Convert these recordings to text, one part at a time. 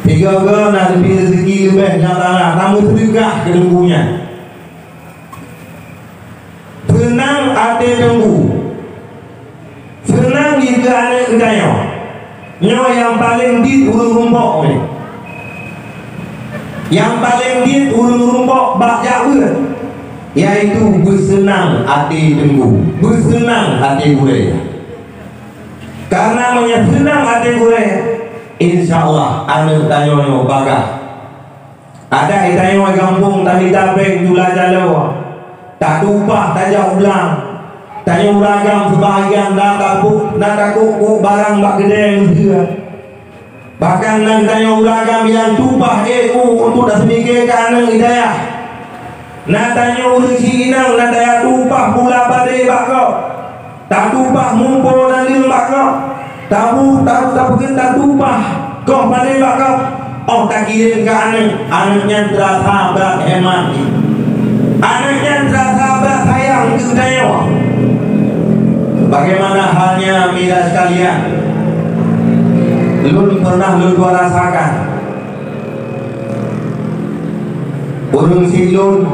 Tiga ke nak lebih rezeki lebih nak tanah tamu tergah ke lembunya. Senang ada lembu, senang jika ada kedaya. Nyawa yang paling di ulun rumpok ni, yang paling di ulun rumpok bak Jawa, iaitu bersenang hati lembu, bersenang hati gurih. Karena senang hati gurih, InsyaAllah anak tanya bagah. Ada tanya kampung tadi tapeng jula jalawa, tak tumpah tak jauh belang. Tanya uragam sebahagian dah takut barang bak gede juga. Bahkan nak tanya uragam yang tumpah untuk dah semikir ke anak hidayah. Nak tanya urang si inang nak daya tumpah pula badai bak kau. Tak tumpah mumpul dan lim bak kau. Tahu tak tumpah kau badai bak kau. Oh tak kirim ke anaknya terasa berat hemat. Anaknya terasa berat sayang ke daya. Bagaimana halnya mila sekalian? Lun pernah rasakan urung silun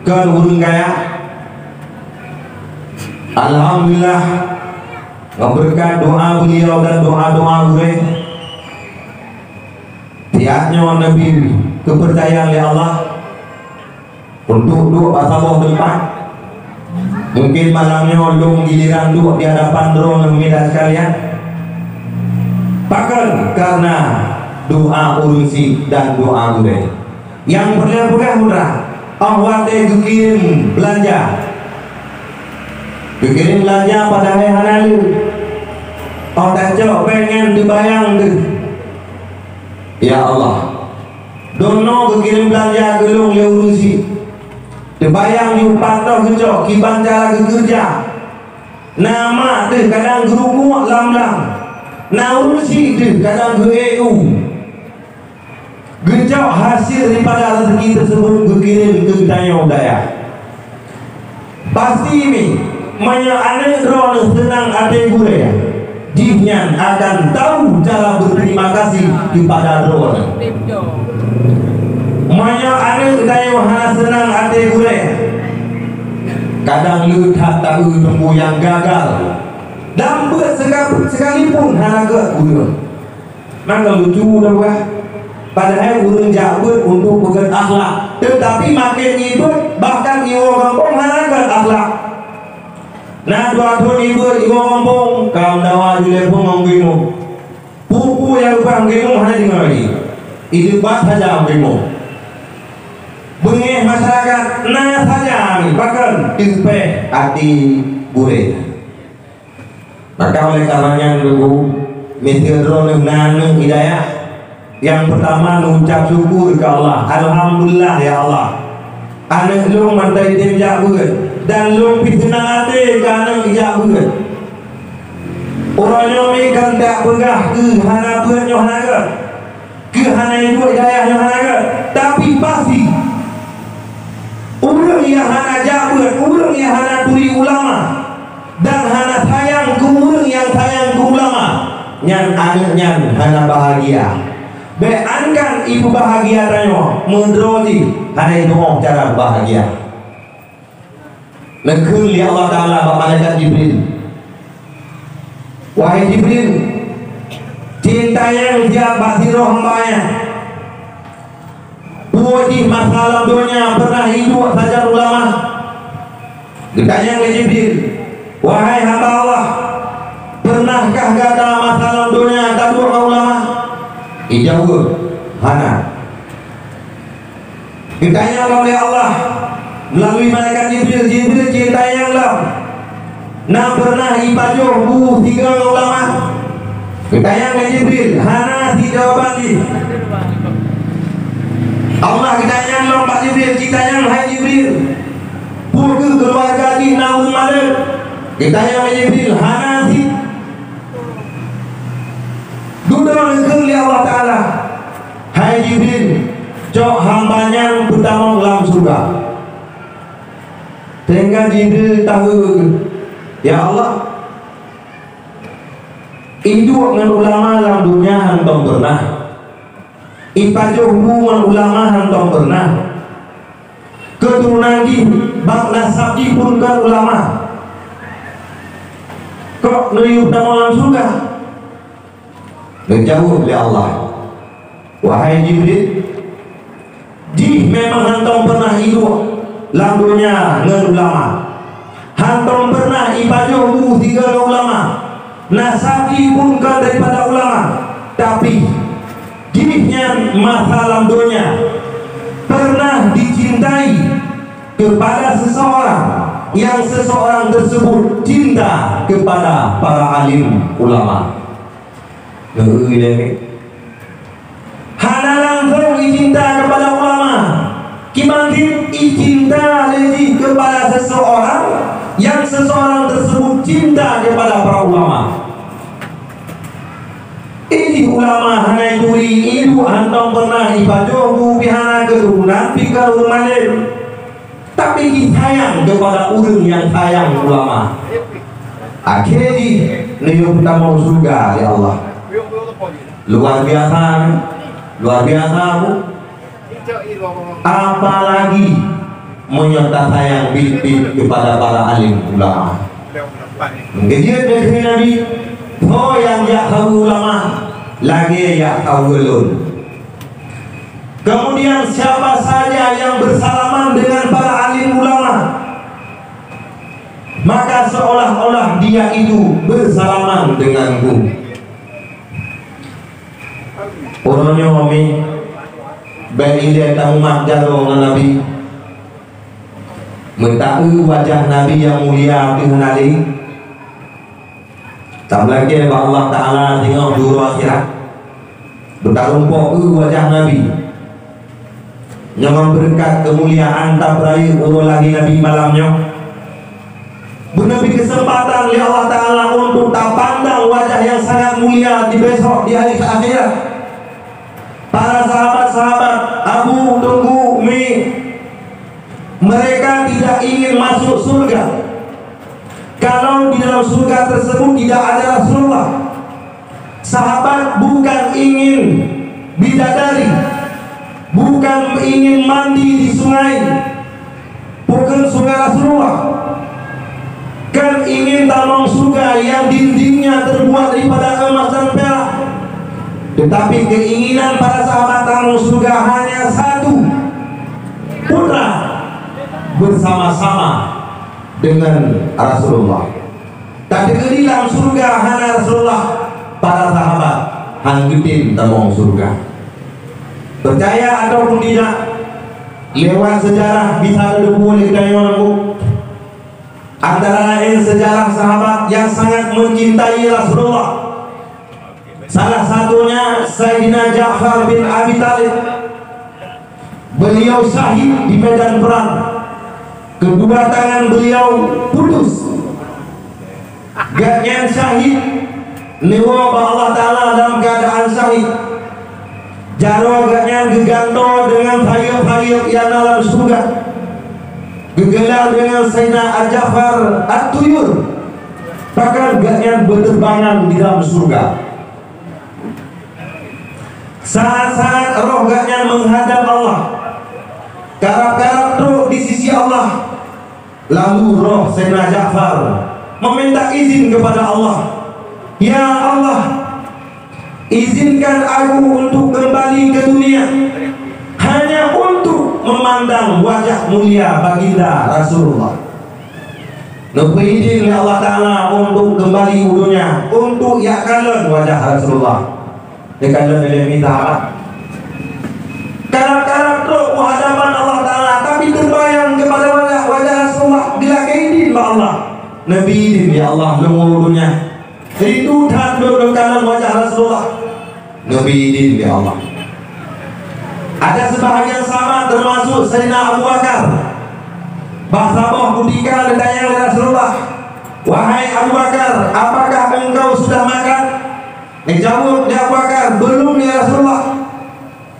kan urung gaya. Alhamdulillah berkat doa beliau dan doa-doa gue, tiapnya Nabi kepercayaan oleh Allah untuk duduk asabah tempat. Mungkin malamnya ulung giliran duduk di hadapan drone mila sekalian. Bahkan karena doa urusi dan doa gue yang berlebihan murah. Allah kirim belanja pada hari lalu. Allah cok pengen dibayang tu. Ya Allah, dono kirim belanja gelung le urusi. Dibayang yu patah kecok kiban cara kerja. Nama tu kadang gerukuk lam-lam. Nah urusi tu kadang EU. Gejok hasil daripada rezeki tersebut berkirim ke tanya daya. Pasti ini anak drone senang ada gurih. Jihnya akan tahu cara berterima kasih kepada drone. Anak daya hana senang ada gurih. Kadang lu tak tahu tunggu yang gagal. Dan sekalipun hana ke gurih. Maka lucu dah wah. Padahal urang jabut untuk bekerja akhlak, tetapi makin ribet bahkan ibu kampung hanakan akhlak. Nah dua-dua ibu kampung kaum dawa juga pun menggimu. Pupu yang panggimu hanya di mana? Itu buat saja menggimu. Bengih masyarakat nah saja bahkan tipe hati gurih. Maka oleh karenanya dulu meter rolling nanu hidayah. Yang pertama mengucap syukur ke Allah. Alhamdulillah ya Allah. Anak lu mantai tim jabut dan lu senang hati karena jabut. Orang yang mekan tak pegah ke hana beunyo hanaga. Ke hana ibu hidayah hanaga. Tapi pasti orang yang hana jabut, orang yang hana turi ulama dan hana sayang ke orang yang sayang ke ulama. Nyan anaknya hana bahagia. Beankan ibu bahagia tanya mendroti ada itu cara bahagia. Lekul li Allah Taala malaikat Jibril. Wahai Jibril, cinta yang dia basiroh hambanya. Puji masalah dunia pernah hidup saja ulama. Ditanya ke Jibril, wahai hamba Allah, pernahkah ada masalah dunia tak dua ulama? Ijawab hana. Ditanya oleh Allah melalui malaikat Jibril, Jibril cinta yang lam. Nak pernah ibajuh bu tiga ulama. Ditanya ke Jibril, hana si jawaban di. Allah ditanya oleh Pak Jibril, cinta yang hai Jibril. Purke keluarga di naum malik. Ditanya ke Jibril, hana si. Duduk oleh Allah Ta'ala. Hai Jibril, cok hambanya pertama dalam surga. Sehingga Jibril tahu, ya Allah, Induk dengan ulama dalam dunia hantong pernah. Ipajo hubungan ulama hantong pernah. Keturunan di bak nasab di pun kan ulama. Kok nuyuk dalam surga? Menjauh oleh Allah. Wahai Jibril, di memang hantong pernah hidup dalam dunia dengan ulama. Hantong pernah ibadah tiga ulama. Nasabi pun kan daripada ulama. Tapi dirinya masa dalam dunia pernah dicintai kepada seseorang yang seseorang tersebut cinta kepada para alim ulama. Hana langsung cinta kepada ulama, kimantin cinta lagi kepada seseorang yang seseorang tersebut cinta kepada para ulama. Ini ulama hana duri ibu hantong pernah ibadah bihana keturunan pikir umalim. Tapi sayang kepada urun yang sayang ulama. Akhirnya niyuk kita mau surga ya Allah. Luar biasa, luar biasa bu. Apalagi menyerta sayang bibit kepada para alim ulama. Kemudian dari Nabi, oh yang ya tahu ulama, lagi ya tahu ulun. Kemudian siapa saja yang bersalaman dengan para alim ulama, maka seolah-olah dia itu bersalaman denganku. Orangnya kami baik dia tahu makjaro dengan Nabi, mentahu wajah Nabi yang mulia dikenali. Tak lagi Allah Ta'ala tengok juru akhirat bertarumpok wajah Nabi yang berkat kemuliaan tak berakhir urut lagi Nabi malamnya. Menepi kesempatan oleh Allah Ta'ala untuk tak pandang wajah yang sangat mulia di besok di hari akhirat. Para sahabat-sahabat Abu Tunggu Mi, mereka tidak ingin masuk surga kalau di dalam surga tersebut tidak ada Rasulullah. Sahabat bukan ingin bidadari, bukan ingin mandi di sungai, bukan sungai Rasulullah, kan ingin tamang surga yang dindingnya terbuat daripada emas dan perak. Tetapi keinginan para sahabat tamang surga hanya satu, putra bersama-sama dengan Rasulullah. Tak di dalam surga hanya Rasulullah, para sahabat hanggitin tamang surga. Percaya ataupun tidak, lewat sejarah bisa debu oleh kayu. Antara lain sejarah sahabat yang sangat mencintai Rasulullah. Salah satunya Sayyidina Ja'far bin Abi Talib. Beliau syahid di medan perang. Kedua tangan beliau putus. Gaknya syahid, lewa Allah Ta'ala dalam keadaan syahid. Jaro gaknya geganto dengan sayup-sayup yang dalam surga. Gegelar dengan Sayyidina Ja'far At-Tuyur. Bahkan gaknya berterbangan di dalam surga. Saat-saat roh gaknya menghadap Allah, karap-karap roh di sisi Allah. Lalu roh Sayyidina Ja'far meminta izin kepada Allah, ya Allah, izinkan aku untuk kembali ke dunia hanya untuk memandang wajah mulia baginda Rasulullah. Lebih izin oleh Allah Ta'ala untuk kembali ke dunia, untuk yakalun wajah Rasulullah. Yakalun oleh minta karap-karap roh hadapan Allah Ta'ala, tapi terbayang kepada wajah Rasulullah. Bila keidin Allah Nabi izin ya Allah nunggu dunia itu dan berkanan wajah Rasulullah. Nabi izin ya Allah. Ada sebahagian sahabat termasuk Sayyidina Abu Bakar. Bahasa boh ketika ditanya oleh Rasulullah, wahai Abu Bakar, apakah engkau sudah makan? Jawab Abu Bakar, belum ya Rasulullah.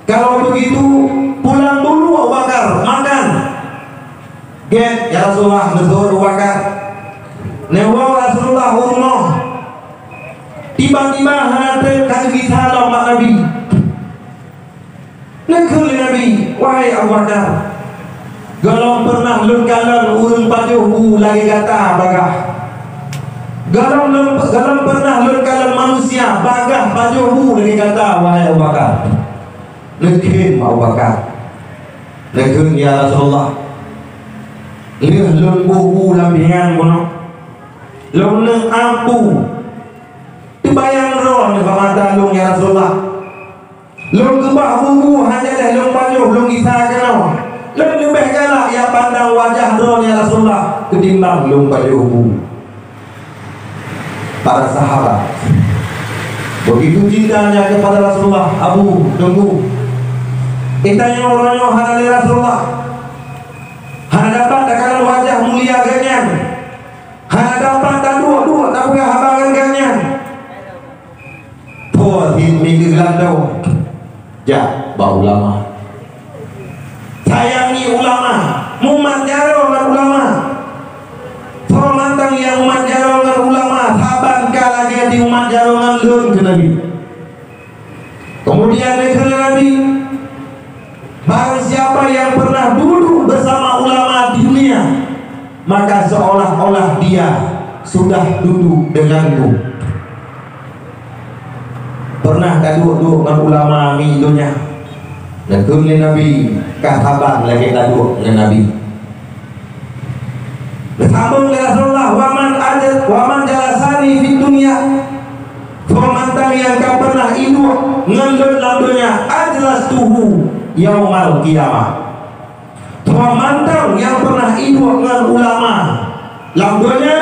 Kalau begitu pulang dulu Abu Bakar, makan. Get ya Rasulullah, betul Abu Bakar. Newa Rasulullah rumah. Tiba-tiba Bakar. Galon pernah lun kalan urang pajuh lagi kata bagah. Galon pernah lun kalan manusia bagah pajuh lagi kata wahai Abu Bakar. Lekin Abu Bakar. Lekin ya Rasulullah. Lun buku lambian kono. Lun neng ampu. Dibayang roh di mata lung ya Rasulullah. Lung kebah buku hanya dah lung pajuh lung kisah kenal. Lung lebih galak yang pandang wajah roh ya Rasulullah ketimbang lung pajuh buku. Para sahabat begitu cintanya kepada Rasulullah. Abu tunggu. Itanya orangnya hadali Rasulullah. Hadapan dalam wajah mulia ganyan. Hadapan tak dua tak boleh habangan ganyan. Tuhin minggu landau. Ja, bau ulama. Sayangi ulama. Mumat jaro dengan ulama. Mantang yang umat jaro dengan ulama. Saban lagi di umat jaro dengan lun ke Nabi. Kemudian ke Nabi. Barang siapa yang pernah duduk bersama ulama di dunia, maka seolah-olah dia sudah duduk denganku. Pernah duduk dengan ulama di dunia. Dan kemudian Nabi kahaban lagi duduk dengan Nabi. Bersambung dengan Rasulullah, waman jalasani di dunia. Pemantang yang kau pernah hidup ngendut lampunya ajlas tuhu yaumal qiyamah. Pemantang yang pernah hidup dengan ulama lampunya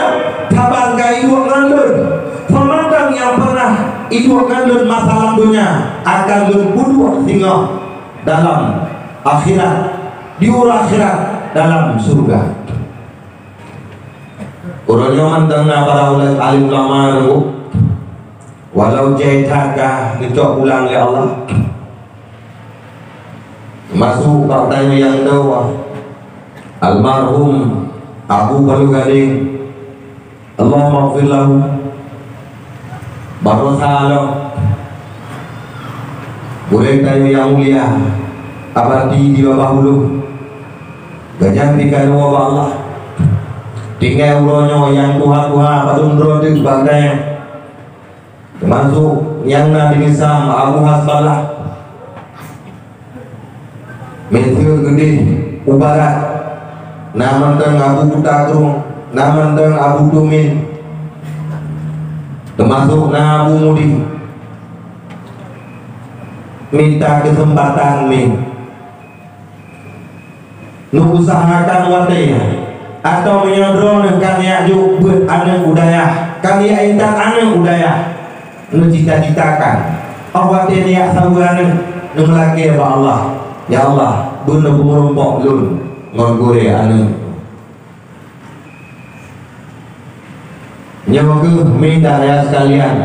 kabar kau hidup ngendut. Pemantang yang pernah hidup ngendut masa lampunya akan berbuduh hingga dalam akhirat, diurah akhirat dalam surga. Orangnya mantangnya para alim ulama itu, walau jaitaka dicok ulang oleh Allah. Masuk partainya yang kedua, almarhum Abu Balu Gading, Allah maghfir lahu, barosalah, boleh tanya yang mulia, abadi di bawah hulu, gantikan wabah Allah. Tinggal uronyo yang tuha-tuha patung rodik sebagai termasuk yang Nabi Nisam Abu Hasbalah Metil Gede Ubarat Namanteng Abu Butakrung Namanteng Abu Dumin termasuk Abu Mudi minta kesempatan nih nu usahakan watenya atau menyodron karya juk buat anak budaya karya intan anak budaya nu cita-citakan awak dia saburan nu lagi ya Allah ya Allah bener merompok lun ngogore anak nyawa ke minta ya sekalian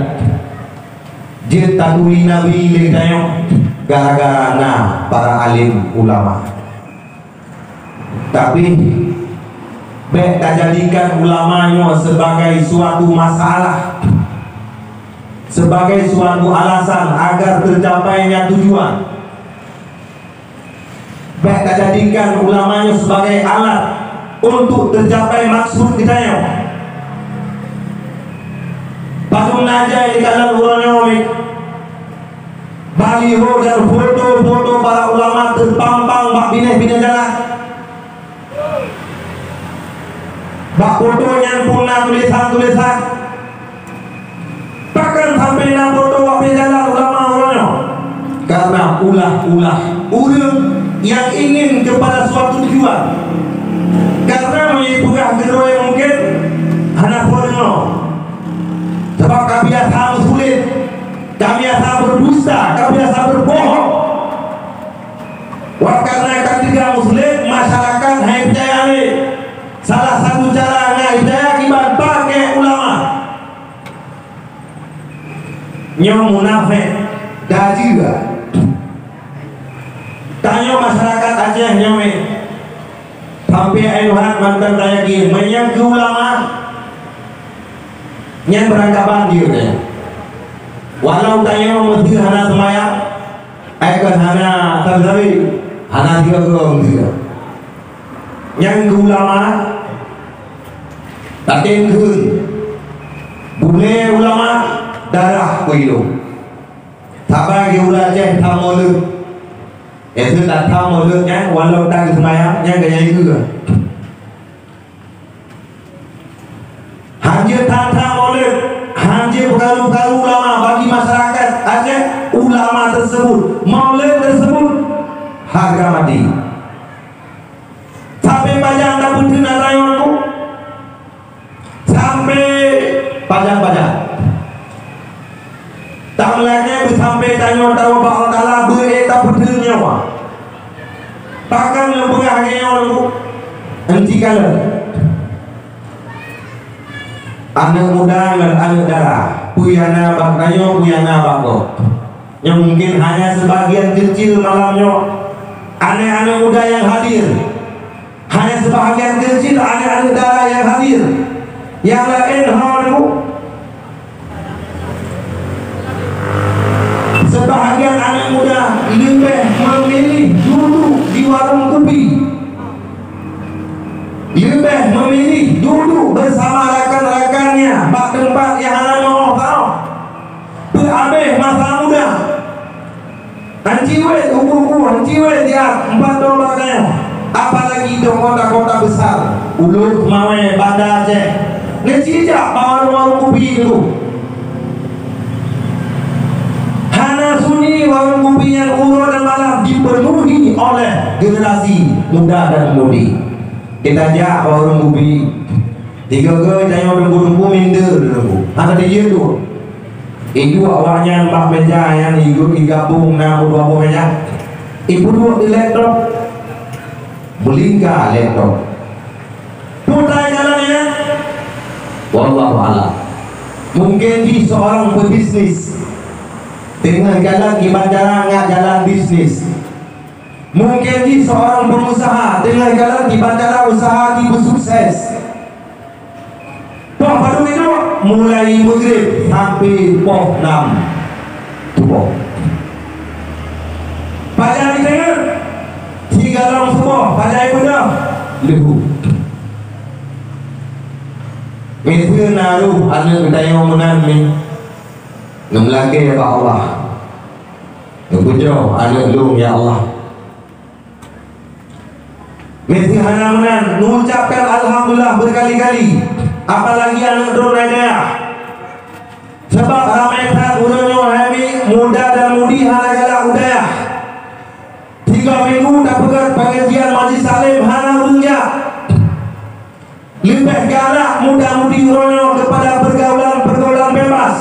dia takuli Nabi lekanya gara-gara na para alim ulama tapi tak jadikan ulamanya sebagai suatu masalah, sebagai suatu alasan agar tercapainya tujuan. Tak jadikan ulamanya sebagai alat untuk tercapai maksud kita yang patung naja di kalangan orang baliho dan foto-foto para ulama terpampang bak bina jalan. Bak fotonya punah tulisan-tulisan bahkan sampai na foto wapi jalan ulama orangnya karena ulah-ulah urang yang ingin kepada suatu tujuan karena menyebutkan kedua yang mungkin anak orangnya sebab kebiasaan sulit, kebiasaan berdusta, kebiasaan berbohong. Karena ketiga muslim masyarakat hanya percaya ini salah satu cara hidayah akibat pakai ulama nyom munafik dah juga tanya masyarakat Aceh nyome sampai ayuhan mantan tanya gini menyang ke ulama yang berangkat bandir walau tanya mesti hana semaya akan hana tabi Anak tiga dia. Yang ulama tatin kun boleh ulama darah kuilu tabagi ulajen tamoluk itu tak tamoluknya walau tak semayang yang gaya itu hancur tak tamoluk hancur perkara-perkara ulama bagi masyarakat aja ulama tersebut maulid tersebut harga mati sampai pajang tak pun kena rayonku sampai pajang-pajang tak lagi sampai tanya tahu bahawa Allah beri tak pun nyawa takkan lebih hanya orang hentikan anak muda dan anak darah puyana baknayo puyana bako yang mungkin hanya sebagian kecil malamnya anak-anak muda yang hadir hanya sebahagian kecil anak-anak darah yang hadir yang lain haru sebahagian anak muda lebih memilih duduk di warung kopi lebih memilih duduk bersama rakan-rakannya bak tempat yang anak mau tahu berhabis masa muda hanciwe hanciwe dia 4 dolar kaya apalagi di kota-kota besar Ulur, Mawe, Banda Aceh ngejijak bawa warung kopi dulu hana sunyi warung kopi yang urut dan malam dipenuhi oleh generasi muda dan mudi kita jak warung kopi tiga ke jangan tunggu-tunggu minder dulu ada dia tu itu awalnya mbak meja yang ikut digabung nama dua meja ibu dua di laptop belingga laptop putar jalannya wallahu a'lam mungkin di seorang pebisnis dengan jalan di bandara nggak jalan bisnis mungkin di seorang pengusaha dengan jalan di bandara usaha di bersukses toh baru itu mulai maghrib sampai pukul 6 tubuh pada ditengah tiga dalam semua pada ibu dah lehu Mithir naruh anak daya menami ngemlaki ya Allah ngebujo anak lum ya Allah Mithir hanamunan mengucapkan Alhamdulillah berkali-kali apalagi anak dronanya sebab ramai tak urunyo hami muda dan mudi halagala udaya 3 minggu tak pegat pengajian majlis salim hana runja lebih galak muda-mudi urunyo kepada pergaulan bebas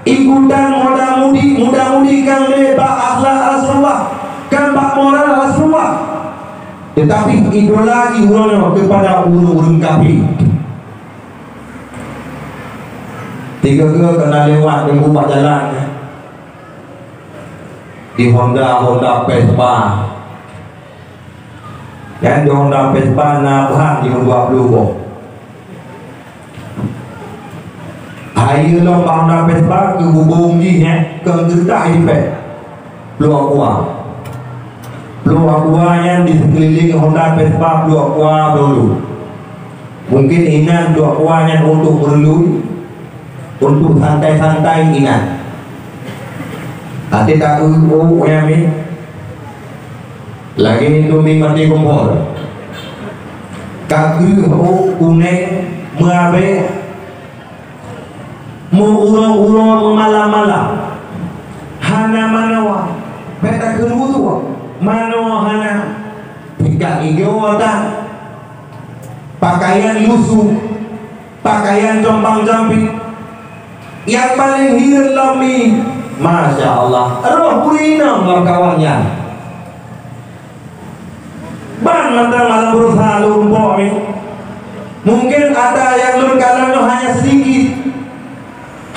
ikutan muda-mudi kan lebak akhlak Rasulullah kan bak moral Rasulullah tetapi idolagi urunyo kepada urun-urun kafir 3 ke kena lewat di rumah jalan di Honda Vespa yang di Honda Vespa nak di 20 air lo Honda Vespa ke hubung ni ke gerak di pet peluang yang di sekeliling Honda Vespa peluang dulu mungkin ingat peluang untuk berlalu untuk santai-santai ingat hati tak yang ni lagi dumi mati kumpul kaki kuning mengabe mengurung-urung malam-malam hana manawa beta kerutu manawa hana tingkat hijau tak pakaian lusuh pakaian jompang-jomping yang paling hirlami Masya Allah roh purina kawannya ban mata malam berusaha lumpur mungkin ada yang lun kalau hanya sedikit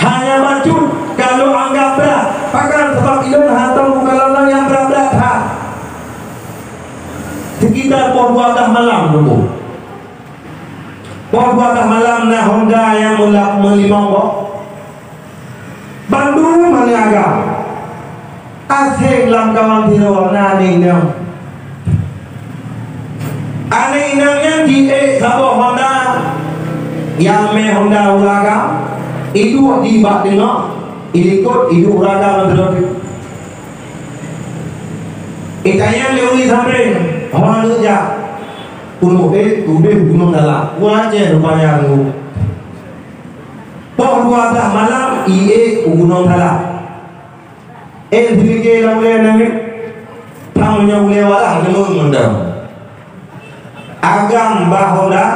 hanya macut kalau anggap berat pakan sebab ilun hantam kalau yang berat-berat sekitar pukul 12 malam dulu pukul 12 malam nah Honda yang mulak melimau Bandung mana agak asik langkawan tirawak nani Ane inangnya di sabo Honda yang me Honda uraga itu di bak tengok ikut itu uraga menurut itanya lewi sampai orang kerja gunung udah gunung dalam wajah rupanya aku pok dua dah malam gunung dalam diri lawan nami tamunya boleh walah demung mendam agam bahoda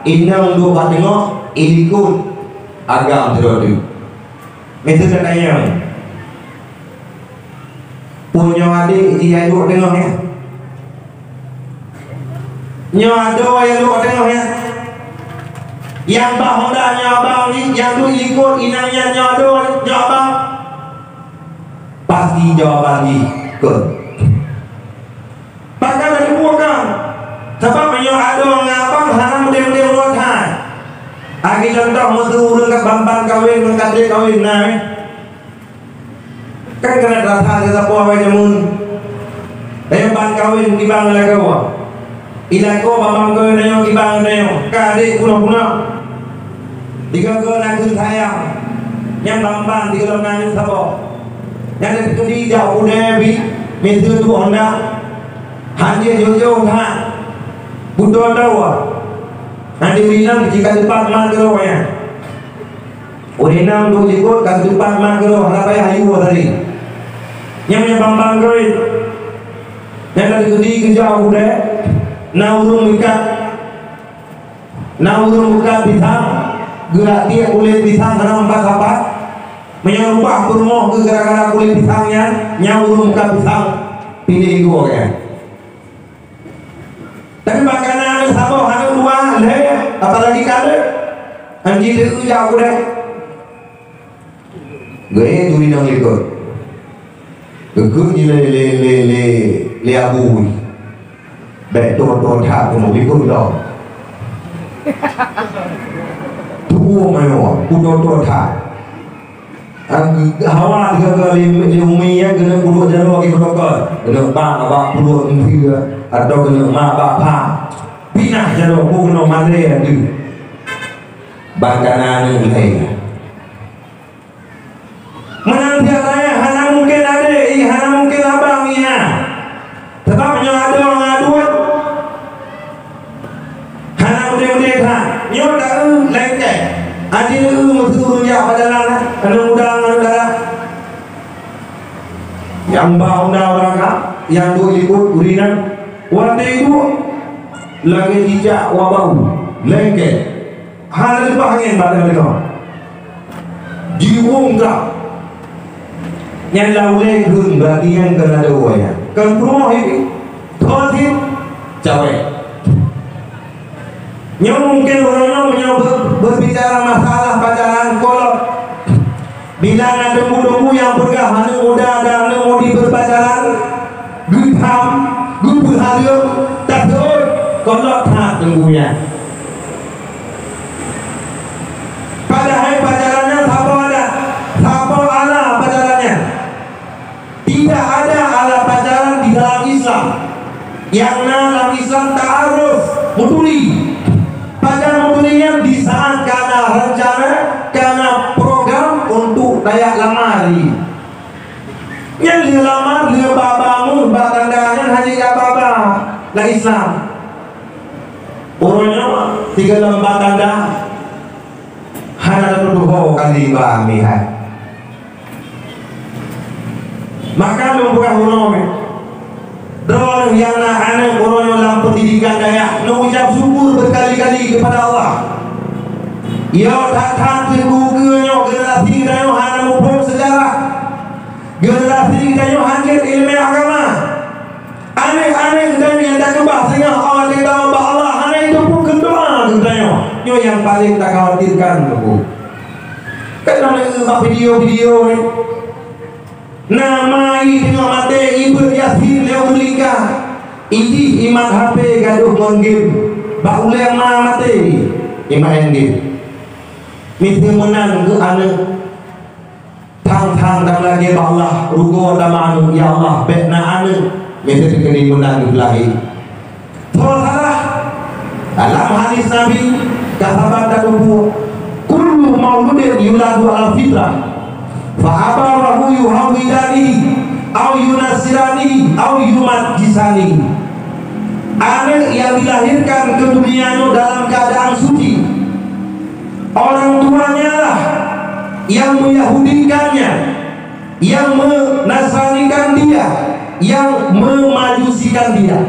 inang dua bak tengok ikut agam terus itu katanya punya adik dia duduk tengoknya nyado yang duduk tengoknya yang bahondanya abang ni yang tu ikut inangnya nyado abang pasti jawaban ikut bahkan dari bukan sebab menyado ngabang haram dia rotan agi contoh musuh dengan bambang kawin dengan kadek kawin nah kan kena rasa jasa puas awak jamun ayo ban kawin kibang lagi awak ilako bambang kawin ayo kibang ayo kadik punah tiga ke nakun sayang yang bambang tiga dalam nangis sabo yang ada di jauh udah mesu tu Honda hanya jauh-jauh tak butuh tahu nanti bilang jika cepat makro ya urinam tu ikut kan cepat makro apa yang ayu tadi yang bambang kawin yang dari kedi kejauh udah naurung muka pisang gerak dia kulit pisang karena 4 menyerupah bermoh ke gara-gara kulit pisangnya nyaurung muka pisang pilih itu ya tapi makanan sama hanya dua leh apalagi kada anjing itu jauh udah gue duri nang ikut cứ như le abu để tôi thả của một cái con đó thua mày hả tôi thả hawa thì le umi ya kena kudu jaro ke dokter kena ba kudu mfi atau kena ma ba pa pinah jaro ku kena male ya di bakanan ni menang tiada hana mungkin ada hana mungkin abang ya tetap ada orang ngaduan hana udah kan nyo dah lengke adi musuh ya padalan anu mudah yang bau orang yang tu ikut urinan waktu itu lagi dijak wabau lengke hana lepas angin pada mereka jiwung tak yang laulai gun berarti yang kena doa ya kan rumah ini thotip cawe yang mungkin orangnya berbicara masalah pacaran kalau bila ada muda-muda yang bergahan muda dan mau berpacaran gupam gupuhario tak tahu kalau tak tunggunya padahal pacarannya siapa ala pacarannya tidak ada ala pacaran di dalam Islam yang dalam Islam ta'aruf muduli pacaran mudulinya di saat karena rencana karena program untuk layak lamari yang dia lamar dia babamu batandanya hanya ya baba lah Islam orangnya 3 lembar tanda hanya tuduh kali bahami maka membuka huruf dorong yang anak orang dalam pendidikan daya mengucap syukur berkali-kali kepada Allah ya tak tergugurnya generasi daya hanya mumpung sejarah generasi daya hadir ilmu agama aneh-aneh dan yang tak kebah sehingga awal kita membah Allah hanya itu pun kedoa daya yang paling tak khawatirkan kan namanya video-video ni nama tengok mata ibu Yasin lewat lingkar ini iman HP gaduh menggim bak ulama mata iman enggim mesti menang ke anak thang dalam lagi Allah rugo dalam ya Allah bekna anak mesti kena menang lagi salah Dalam hadis Nabi kasabat datubu kullu mauludin yuladu ala fitrah fa abawahu yuhawidani au yunasirani au yumajisani. Anak yang dilahirkan ke dunianya dalam keadaan suci, orang tuanya lah yang meyahudikannya, yang menasranikan dia, yang memajusikan dia.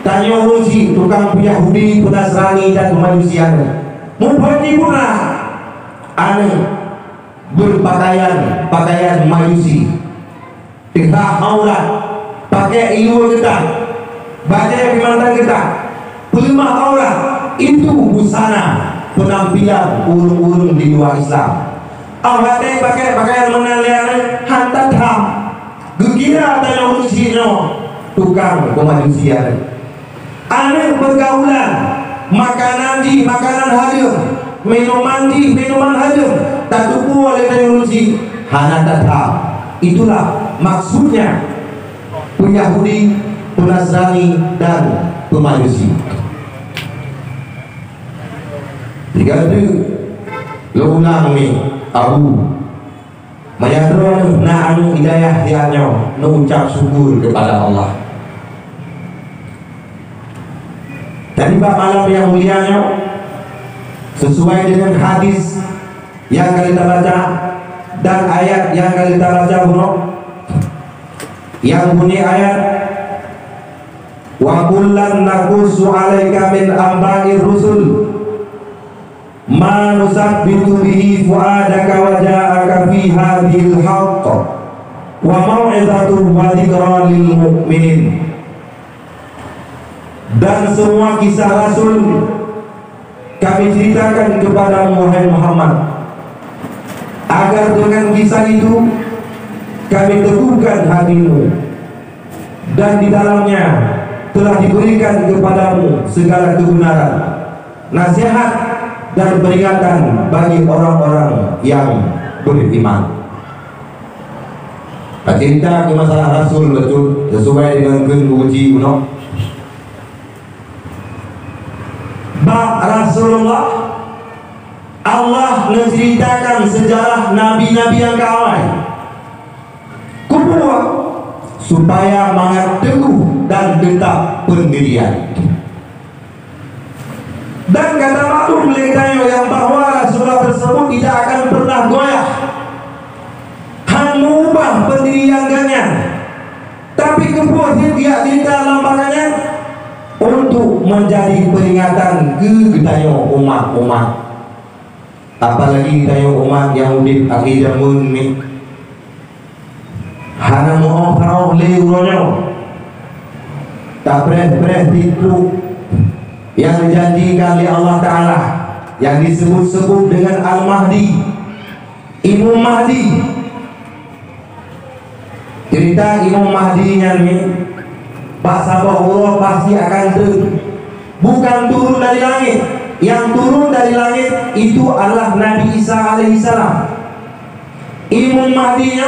Tanya uji tukang Yahudi, Nasrani dan Majusian. Mubadi pula anak berpakaian pakaian Majusi, tegak aurat, pakai ilmu getah, baca pimantang getah, pelimah aurat. Itu busana penampilan urung-urung di luar Islam. Awak pakai pakaian menalian hantar ham, gekira tanya ujinya tukang Majusian. Aneh pergaulan, makanan di makanan hadir, minuman di minuman hadir, tak tupu oleh teknologi hana datang. Itulah maksudnya Yahudi, Nasrani dan Pemajusi. Tiga itu lo ulang ni Abu menyadar na anu hidayah dianya, mengucap syukur kepada Allah. Dan pada malam yang mulianya, sesuai dengan hadis yang kita baca dan ayat yang kita baca bro, yang bunyi ayat wa kullan naqussu 'alaika min amba'ir rusul ma nusabbitu bihi fu'adaka wa ja'aka fi hadhil haqq wa mau'izatun wa dzikra lil mu'minin. Dan semua kisah Rasul kami ceritakan kepada Muhammad, agar dengan kisah itu kami teguhkan hatimu, dan di dalamnya telah diberikan kepadamu segala kebenaran, nasihat dan peringatan bagi orang-orang yang beriman. Cerita ke masalah Rasul betul sesuai dengan kenuji uno. Bab Rasulullah, Allah menceritakan sejarah nabi-nabi yang kawai kedua supaya mangat teguh dan tetap pendirian. Dan kata maklum mereka yang bahwa Rasulullah tersebut tidak akan pernah goyah, hanya mengubah pendiriannya, tapi kedua dia cerita lambangannya untuk menjadi peringatan ke umat-umat, apalagi tayo umat yang udip akhir zaman ni hana mo farao leuronyo tak pernah itu yang dijanjikan oleh Allah Ta'ala yang disebut-sebut dengan Al-Mahdi, Imam Mahdi. Cerita Imam Mahdi ni bahasa Allah pasti akan bukan turun dari langit. Yang turun dari langit itu adalah Nabi Isa alaihissalam. Imam Mahdi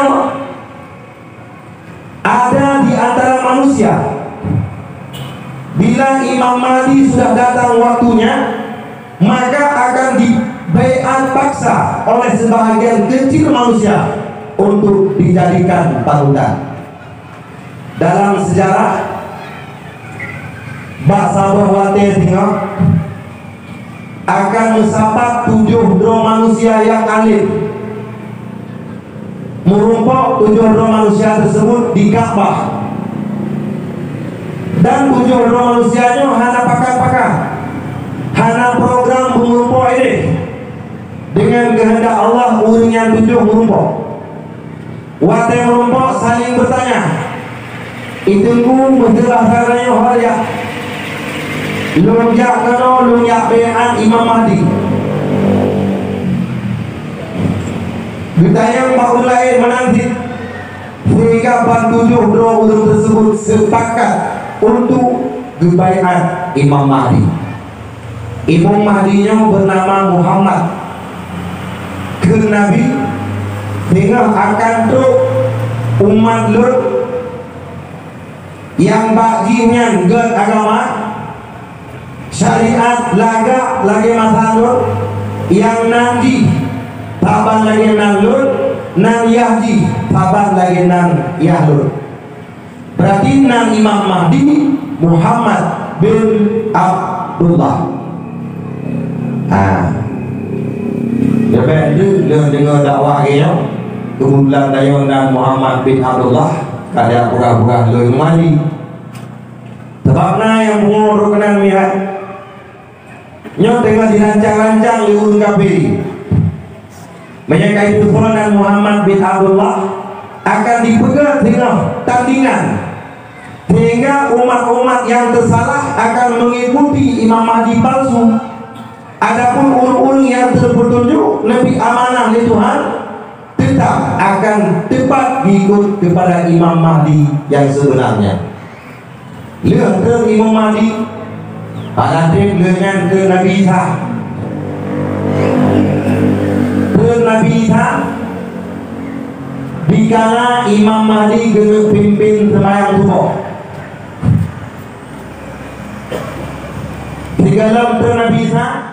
ada di antara manusia. Bila Imam Mahdi sudah datang waktunya, maka akan dibaiat paksa oleh sebahagian kecil manusia untuk dijadikan panutan. Dalam sejarah bahasa bahwa tengok akan mensapat 7 manusia yang alim, merumpok 7 manusia tersebut di Ka'bah, dan 7 manusianya hana pakar-pakar, hana program merumpok ini dengan kehendak Allah urungnya 7 merumpok. Wate merumpok saling bertanya, itunggu menjelah caranya harya lunjak kena lunjak be'an Imam Mahdi. Ditanya bahawa lain menanti sehingga bantujuh doa urut tersebut sepakat untuk gebaiat Imam Mahdi. Imam Mahdinya bernama Muhammad ke Nabi sehingga akan truk umat Lut yang baginya gen agama syariat laga lagi masalur yang nanti taban lagi nanglut nang Yahdi taban lagi nang Yahlut. Berarti nang Imam Mahdi Muhammad bin Abdullah. Dia dengar dakwah dia kemudian dayon nang Muhammad bin Abdullah kada pura-pura loy mali. Sebabna yang menguruk kenal mirat nyok tengah dirancang-rancang liun kabiri. Menyakai turunan Muhammad bin Abdullah akan dipegang dengan tandingan sehingga umat-umat yang tersalah akan mengikuti Imam Mahdi palsu. Adapun ulun-ulun yang terpetunjuk lebih amanah oleh Tuhan tetap akan tepat ikut kepada Imam Mahdi yang sebenarnya. Lihat ke Imam Mahdi pada dengan ke Nabi Isa. Nabi Isa dikala Imam Mahdi kena pimpin sembahyang subuh. Di dalam Nabi Isa